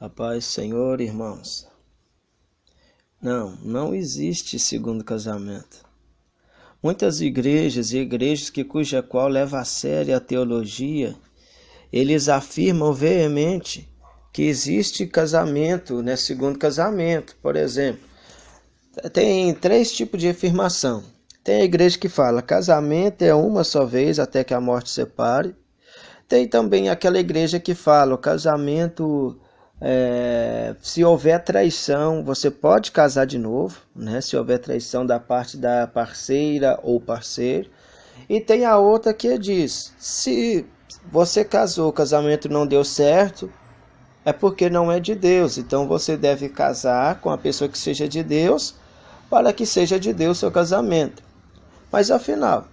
A paz, Senhor, irmãos. Não existe segundo casamento. Muitas igrejas e igrejas cuja qual leva a sério a teologia, eles afirmam veemente que existe casamento, segundo casamento. Por exemplo, tem 3 tipos de afirmação. Tem a igreja que fala casamento é uma só vez até que a morte separe. Tem também aquela igreja que fala o casamento, se houver traição, você pode casar de novo, se houver traição da parte da parceira ou parceiro. E tem a outra que diz, se você casou, o casamento não deu certo, é porque não é de Deus. Então você deve casar com a pessoa que seja de Deus, para que seja de Deus seu casamento. Mas afinal,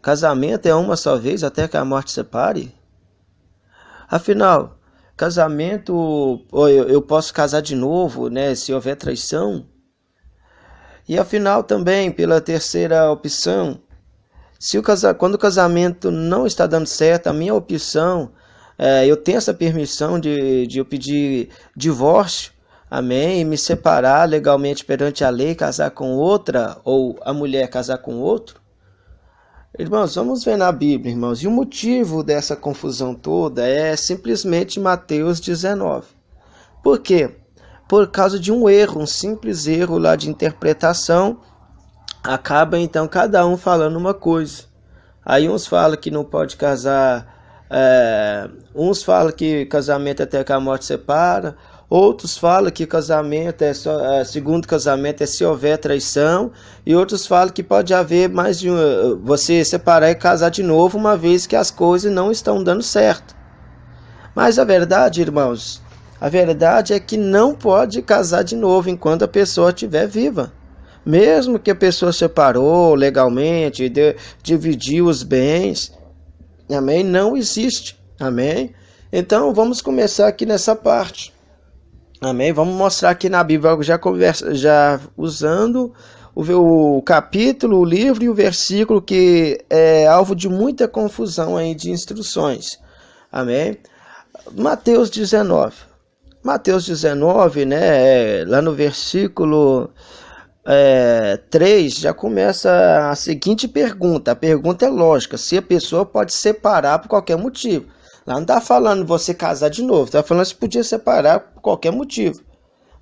casamento é uma só vez até que a morte separe? Afinal, casamento, eu posso casar de novo, se houver traição? E afinal também, pela terceira opção, quando o casamento não está dando certo, a minha opção, eu tenho essa permissão de eu pedir divórcio, amém, e me separar legalmente perante a lei, casar com outra, ou a mulher casar com outro? Irmãos, vamos ver na Bíblia, irmãos, e o motivo dessa confusão toda é simplesmente Mateus 19. Por quê? Por causa de um erro, um simples erro lá de interpretação, acaba então cada um falando uma coisa. Aí uns falam que não pode casar, uns falam que casamento até que a morte separa, outros falam que casamento segundo casamento é se houver traição, e outros falam que pode haver mais de você separar e casar de novo, uma vez que as coisas não estão dando certo. Mas a verdade, irmãos, a verdade é que não pode casar de novo enquanto a pessoa estiver viva. Mesmo que a pessoa separou legalmente, dividiu os bens, amém? Não existe, amém? Então vamos começar aqui nessa parte. Amém? Vamos mostrar aqui na Bíblia, já usando o capítulo, o livro e o versículo que é alvo de muita confusão aí de instruções. Amém? Mateus 19. Mateus 19, lá no versículo 3, já começa a seguinte pergunta. A pergunta é lógica, se a pessoa pode separar por qualquer motivo. Lá não está falando você casar de novo, está falando se podia separar por qualquer motivo.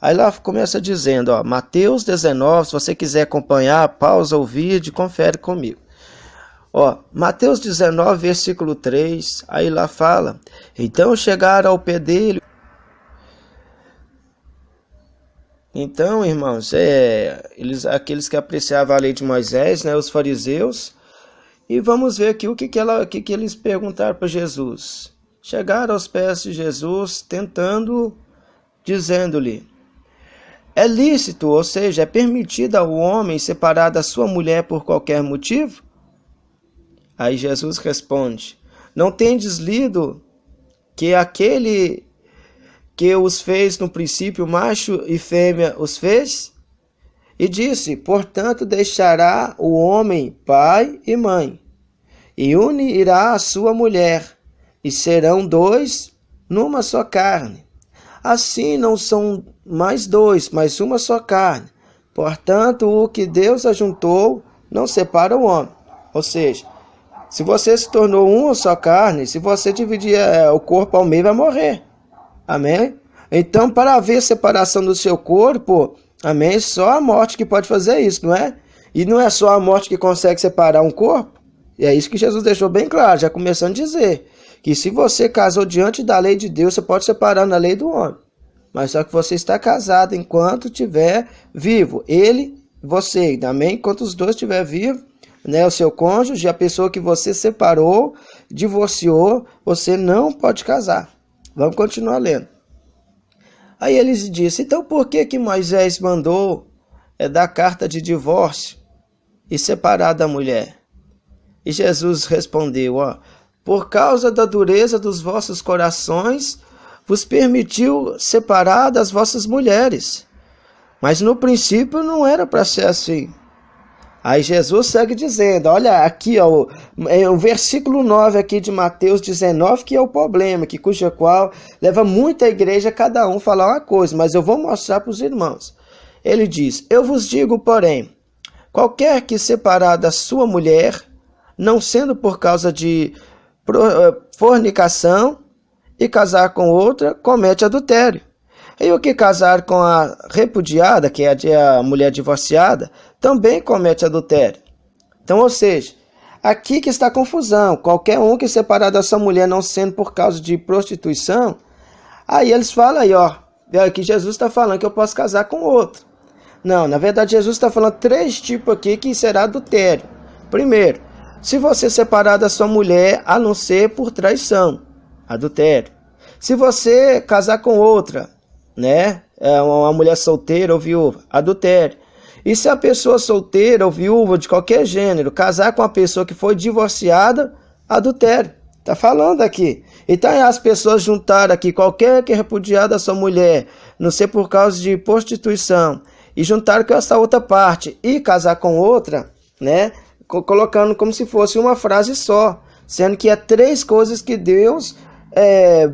Aí lá começa dizendo, Mateus 19, se você quiser acompanhar, pausa o vídeo, confere comigo. Mateus 19, versículo 3, aí lá fala, então chegaram ao pé dele. Então, irmãos, aqueles que apreciavam a lei de Moisés, os fariseus, e vamos ver aqui o que eles perguntaram para Jesus. Chegaram aos pés de Jesus, dizendo-lhe, é lícito, ou seja, é permitido ao homem separar da sua mulher por qualquer motivo? Aí Jesus responde, não tendes lido que aquele que os fez no princípio, macho e fêmea os fez? E disse, portanto deixará o homem pai e mãe, e unirá a sua mulher, e serão 2 numa só carne. Assim não são mais 2, mas uma só carne. Portanto, o que Deus ajuntou, não separa o homem. Ou seja, se você se tornou uma só carne, se você dividir o corpo ao meio, vai morrer. Amém? Então, para haver separação do seu corpo, amém, só a morte que pode fazer isso, não é? E não é só a morte que consegue separar um corpo. E é isso que Jesus deixou bem claro, já começando a dizer, que se você casou diante da lei de Deus, você pode separar na lei do homem. Mas só que você está casado enquanto estiver vivo. Ele, você, amém? Enquanto os dois estiverem vivos, o seu cônjuge, a pessoa que você separou, divorciou, você não pode casar. Vamos continuar lendo. Aí eles disseram, então por que Moisés mandou dar carta de divórcio e separar da mulher? E Jesus respondeu, por causa da dureza dos vossos corações, vos permitiu separar das vossas mulheres. Mas no princípio não era para ser assim. Aí Jesus segue dizendo, olha aqui, ó, é o versículo 9 aqui de Mateus 19, que é o problema, que cuja qual leva muita igreja cada um falar uma coisa, mas eu vou mostrar para os irmãos. Ele diz, eu vos digo, porém, qualquer que separar da sua mulher, não sendo por causa de fornicação, e casar com outra, comete adultério. E o que casar com a repudiada, que é a mulher divorciada, também comete adultério. Então, ou seja, aqui que está a confusão. Qualquer um que separar da sua mulher, não sendo por causa de prostituição, aí eles falam aí, ó, que Jesus está falando que eu posso casar com outro. Não, na verdade Jesus está falando 3 tipos aqui que será adultério. Primeiro, se você separar da sua mulher, a não ser por traição, adultério. Se você casar com outra, né, uma mulher solteira ou viúva, adultério. E se a pessoa solteira ou viúva de qualquer gênero casar com a pessoa que foi divorciada, adultério. Está falando aqui. Então as pessoas juntaram aqui qualquer que repudiar da sua mulher, não ser por causa de prostituição, e juntaram com essa outra parte e casar com outra, né, colocando como se fosse uma frase só, sendo que é 3 coisas que Deus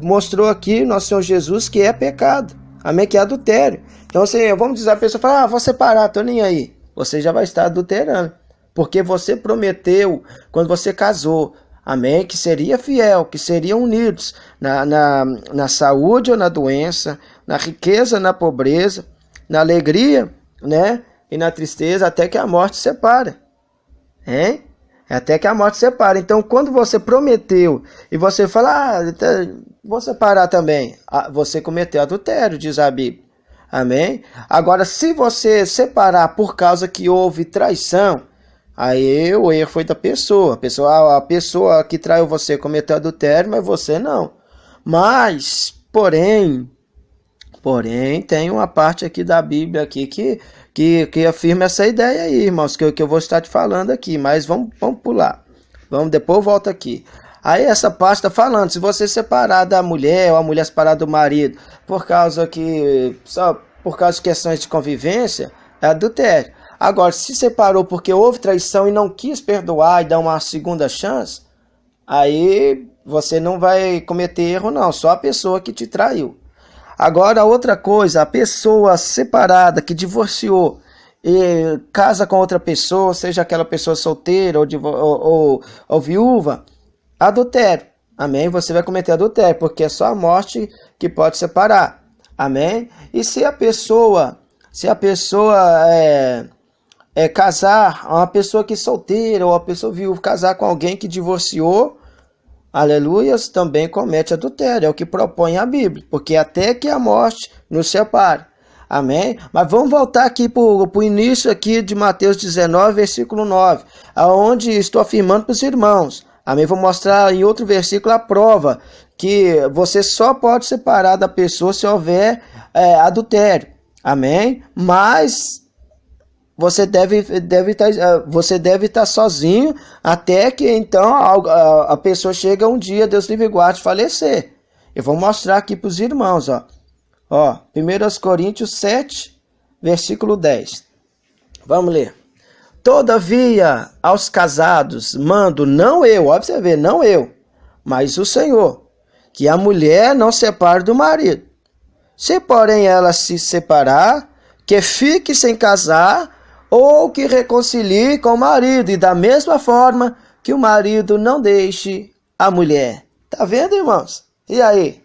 mostrou aqui, nosso Senhor Jesus, que é pecado. Amém? Que é adultério. Então, assim, vamos dizer, a pessoa fala, vou separar, tô nem aí. Você já vai estar adulterando. Porque você prometeu, quando você casou, amém, que seria fiel, que seriam unidos na saúde ou na doença, na riqueza, na pobreza, na alegria, né, e na tristeza, até que a morte separe. Hein? Até que a morte separe. Então, quando você prometeu e você fala, vou separar também, você cometeu adultério, diz a Bíblia. Amém? Agora, se você separar por causa que houve traição, aí o erro foi da pessoa. A pessoa que traiu você cometeu adultério, mas você não. Mas, porém, tem uma parte aqui da Bíblia aqui que afirma essa ideia aí, irmãos, que eu vou estar te falando aqui, mas vamos pular. Depois eu volto aqui. Aí essa parte está falando, se você separar da mulher, ou a mulher separar do marido, só por causa de questões de convivência, é adultério. Agora, se separou porque houve traição e não quis perdoar e dar uma segunda chance, aí você não vai cometer erro não, só a pessoa que te traiu. Agora, outra coisa, a pessoa separada que divorciou e casa com outra pessoa, seja aquela pessoa solteira ou viúva, adultério. Amém? Você vai cometer adultério, porque é só a morte que pode separar. Amém? E se a pessoa casar, uma pessoa que é solteira ou uma pessoa viúva, casar com alguém que divorciou, aleluias, também comete adultério, é o que propõe a Bíblia, porque até que a morte nos separe. Amém? Mas vamos voltar aqui para o início aqui de Mateus 19, versículo 9, aonde estou afirmando para os irmãos. Amém? Vou mostrar em outro versículo a prova que você só pode separar da pessoa se houver adultério. Amém? Mas você deve estar sozinho até que então a pessoa chega um dia, Deus livre e guarde, falecer. Eu vou mostrar aqui para os irmãos, ó. 1 Coríntios 7, versículo 10. Vamos ler. Todavia, aos casados mando, não eu, ó, você vê, não eu, mas o Senhor, que a mulher não separe do marido. Se, porém, ela se separar, que fique sem casar, ou que reconcilie com o marido, e da mesma forma que o marido não deixe a mulher. Tá vendo, irmãos? E aí?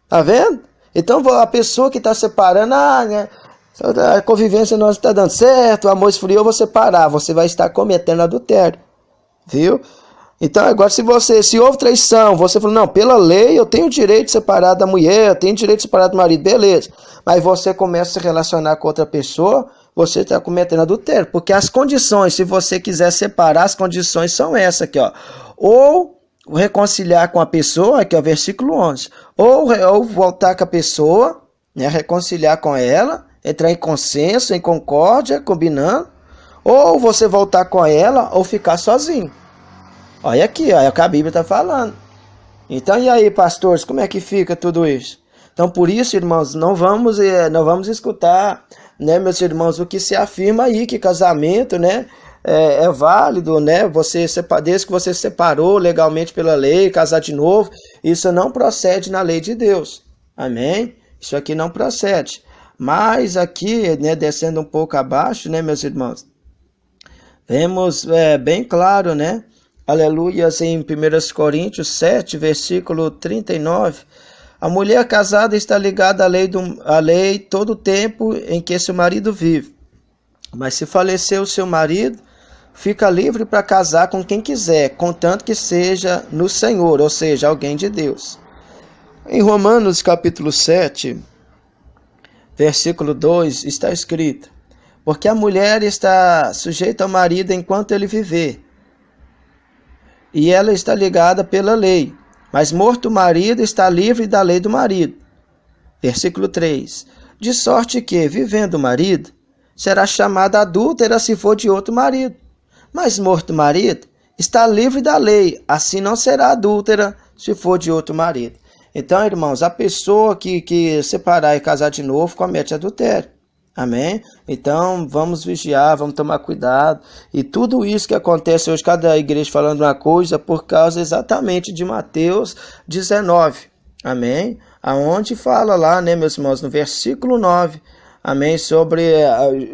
Tá vendo? Então, a pessoa que está separando, a convivência não está dando certo, o amor esfriou, eu vou separar, você vai estar cometendo adultério. Viu? Então, agora, se houve traição, você falou, não, pela lei eu tenho o direito de separar da mulher, eu tenho o direito de separar do marido, beleza. Mas você começa a se relacionar com outra pessoa, você está cometendo adultério. Porque as condições, se você quiser separar, as condições são essas aqui, ó. Ou reconciliar com a pessoa, aqui é o versículo 11. Ou voltar com a pessoa, né, reconciliar com ela, entrar em consenso, em concórdia, combinando. Ou você voltar com ela, ou ficar sozinho. Olha aqui, é o que a Bíblia está falando. Então, e aí, pastores, como é que fica tudo isso? Então, por isso, irmãos, não vamos escutar, né, meus irmãos, o que se afirma aí, que casamento, né, é válido, né? Desde que você se separou legalmente pela lei, casar de novo, isso não procede na lei de Deus. Amém? Isso aqui não procede. Mas aqui, né, descendo um pouco abaixo, né, meus irmãos, vemos bem claro, né? Aleluias, em 1 Coríntios 7, versículo 39. A mulher casada está ligada à lei todo o tempo em que seu marido vive. Mas se falecer o seu marido, fica livre para casar com quem quiser, contanto que seja no Senhor, ou seja, alguém de Deus. Em Romanos capítulo 7, versículo 2, está escrito: porque a mulher está sujeita ao marido enquanto ele viver, e ela está ligada pela lei, mas morto o marido está livre da lei do marido. Versículo 3, de sorte que, vivendo o marido, será chamada adúltera se for de outro marido. Mas morto o marido, está livre da lei, assim não será adúltera se for de outro marido. Então, irmãos, a pessoa que separar e casar de novo comete adultério. Amém? Então, vamos vigiar, vamos tomar cuidado. E tudo isso que acontece hoje, cada igreja falando uma coisa, por causa exatamente de Mateus 19. Amém? Aonde fala lá, né, meus irmãos, no versículo 9, amém, sobre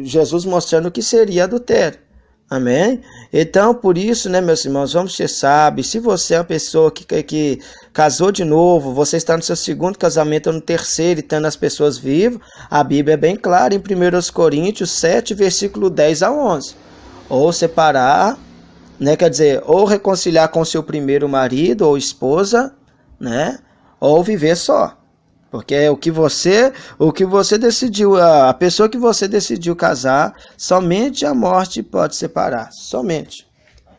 Jesus mostrando o que seria adultério. Amém? Então, por isso, né, meus irmãos, vamos ser sábios. Se você é uma pessoa que casou de novo, você está no seu segundo casamento ou no terceiro e tendo as pessoas vivas, a Bíblia é bem clara em 1 Coríntios 7, versículo 10 a 11. Ou separar, né, quer dizer, ou reconciliar com seu primeiro marido ou esposa, né, ou viver só. Porque é o que você decidiu, a pessoa que você decidiu casar, somente a morte pode separar, somente.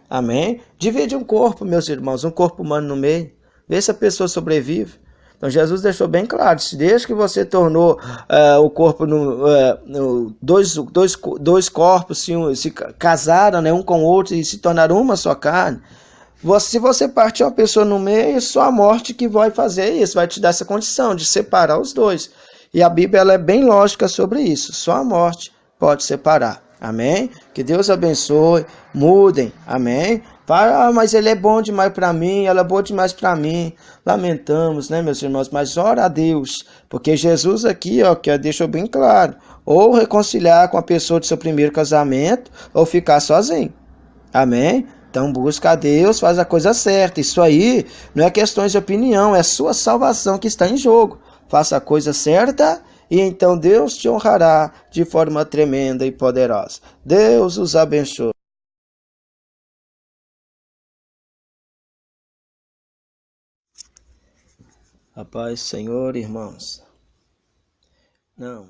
Amém? Divide um corpo, meus irmãos, um corpo humano no meio, vê se a pessoa sobrevive. Então Jesus deixou bem claro, desde que você tornou o corpo dois corpos se casaram, né, um com o outro e se tornaram uma só carne. Se você partir uma pessoa no meio, só a morte que vai fazer isso, vai te dar essa condição de separar os dois. E a Bíblia ela é bem lógica sobre isso, só a morte pode separar. Amém? Que Deus abençoe, mudem, amém? Mas ele é bom demais para mim, ela é boa demais para mim. Lamentamos, né, meus irmãos? Mas ora a Deus, porque Jesus aqui, ó, que deixou bem claro, ou reconciliar com a pessoa do seu primeiro casamento, ou ficar sozinho. Amém? Então busca a Deus, faz a coisa certa. Isso aí não é questões de opinião, é sua salvação que está em jogo. Faça a coisa certa e então Deus te honrará de forma tremenda e poderosa. Deus os abençoe. A paz, Senhor, irmãos. Não.